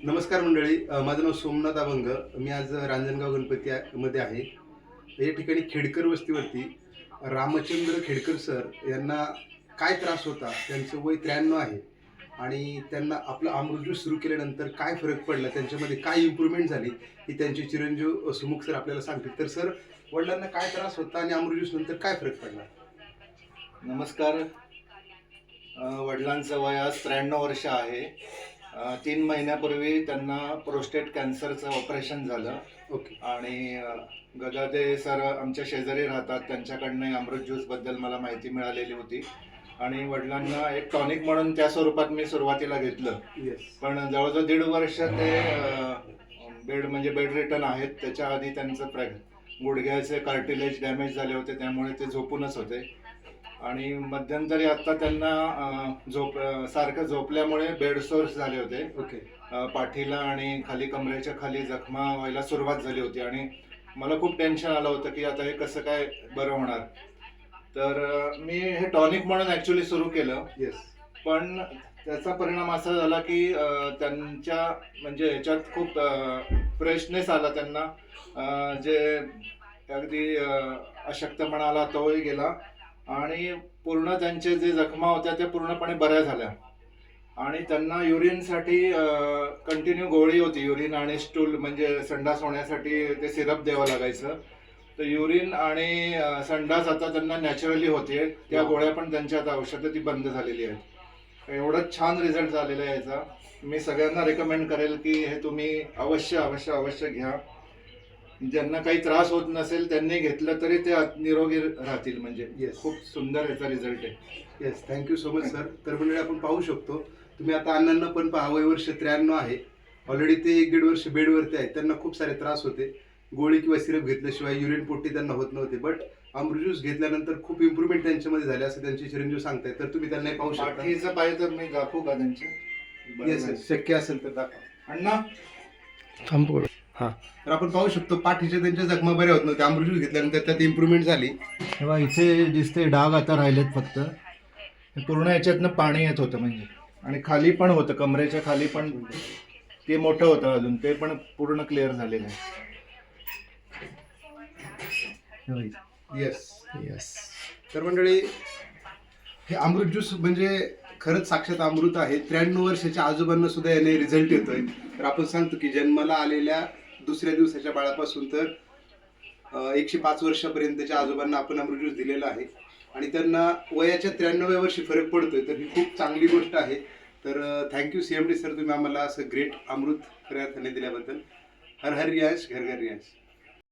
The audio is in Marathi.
नमस्कार मंडळी, माझं नाव सोमनाथ अभंग. मी आज रांजणगाव मध्ये आहे. या ठिकाणी खेडकर वस्तीवरती रामचंद्र खेडकर सर यांना काय त्रास होता, त्यांचं वय 93 आहे आणि त्यांना आपलं अमृत ज्यूस सुरू केल्यानंतर काय फरक पडला, त्यांच्यामध्ये काय इम्प्रूव्हमेंट झाली, ही त्यांचे चिरंजीव सुमुख सर आपल्याला सांगतील. तर सर, वडिलांना काय त्रास होता आणि अमृत ज्यूस नंतर काय फरक पडला? नमस्कार. वडिलांचं वय आज 93 वर्ष आहे. 3 महिन्यापूर्वी त्यांना प्रोस्टेट कॅन्सरचं ऑपरेशन झालं. ओके. आणि गदादे सर आमच्या शेजारी राहतात, त्यांच्याकडनं अमृत ज्यूसबद्दल मला माहिती मिळालेली होती आणि वडिलांना एक टॉनिक म्हणून त्या स्वरूपात मी सुरुवातीला घेतलं. पण जवळजवळ 1.5 वर्ष ते बेड रिटर्न आहेत. त्याच्या आधी त्यांचं गुडघ्याचे कार्टिलेज डॅमेज झाले होते, त्यामुळे ते झोपूनच होते. आणि मध्यंतरी आता त्यांना सारखं झोपल्यामुळे बेड सोर्स झाले होते. ओके. पाठीला आणि खाली कमरेच्या खाली जखमा व्हायला सुरुवात झाली होती आणि मला खूप टेन्शन आलं होतं की आता हे कसं काय बरं होणार. तर मी हे टॉनिक म्हणून ॲक्च्युली सुरू केलं. पण त्याचा परिणाम असा झाला की त्यांच्या म्हणजे ह्याच्यात खूप फ्रेशनेस आला त्यांना. जे अगदी अशक्तपणा आला तोही गेला आणि पूर्ण त्यांचे जे जखमा होत्या त्या पूर्णपणे बऱ्या झाल्या. आणि त्यांना युरिनसाठी कंटिन्यू गोळी होती. युरिन आणि स्टूल म्हणजे संडास होण्यासाठी ते सिरप द्यावं लागायचं. तर युरिन आणि संडास आता त्यांना नॅचरली होते. त्या गोळ्या पण त्यांच्या आता औषधं ती बंद झालेली आहेत. एवढंच छान रिझल्ट झालेला आहे याचा. मी सगळ्यांना रेकमेंड करेल की हे तुम्ही अवश्य अवश्य अवश्य घ्या. ज्यांना काही त्रास होत नसेल त्यांनी घेतलं तरी ते निरोगी राहतील. म्हणजे खूप सुंदर याचा रिझल्ट आहे. Thank you so much sir. तर मंडळी, आपण पाहू शकतो, तुम्ही आता अण्णांना पण पहा, वय वर्ष 93 आहे. ऑलरेडी ते 1-1.5 वर्ष बेडवरती आहेत. त्यांना खूप सारे त्रास होते. गोळी किंवा सिरप घेतल्याशिवाय युरिन पोटी त्यांना होत नव्हते. बट अमृत ज्यूस घेतल्यानंतर खूप इम्प्रूव्हमेंट त्यांच्यामध्ये झाले असं त्यांचे चिरंजीव सांगतायत. तर तुम्ही त्यांनाही पाहू शकता. पाठीचं पाहिजे तर मी दाखवू का त्यांचे? शक्य असेल तर दाखवा. अण्णा हां, तर आपण पाहू शकतो पाठीच्या त्यांच्या जखमा बऱ्या होत नव्हत्या. अमृत ज्यूस घेतल्यानंतर त्यात इम्प्रूव्हमेंट झाली. तेव्हा इथे दिसते डाग आता राहिलेत फक्त. पूर्ण याच्यातनं पाणी येत होतं म्हणजे. आणि खाली पण होतं, कमरेच्या खाली पण ते मोठं होतं अजून, ते पण पूर्ण क्लिअर झालेलं आहे. तर मंडळी, हे अमृत ज्यूस म्हणजे खरंच साक्षात अमृत आहे. 93 वर्षाच्या आजोबांना सुद्धा याने रिझल्ट येतोय. तर आपण सांगतो की जन्माला आलेल्या दुसऱ्या दिवसाच्या बाळापासून तर 105 वर्षापर्यंतच्या आजोबांना आपण अमृत ज्यूस दिलेला आहे आणि त्यांना वयाच्या 93व्या वर्षी फरक पडतोय. तर ही खूप चांगली गोष्ट आहे. तर थँक्यू CMD सर, तुम्ही आम्हाला असं ग्रेट अमृत खऱ्या अर्थाने दिल्याबद्दल. हर हर रियांश, घर घर रियांश.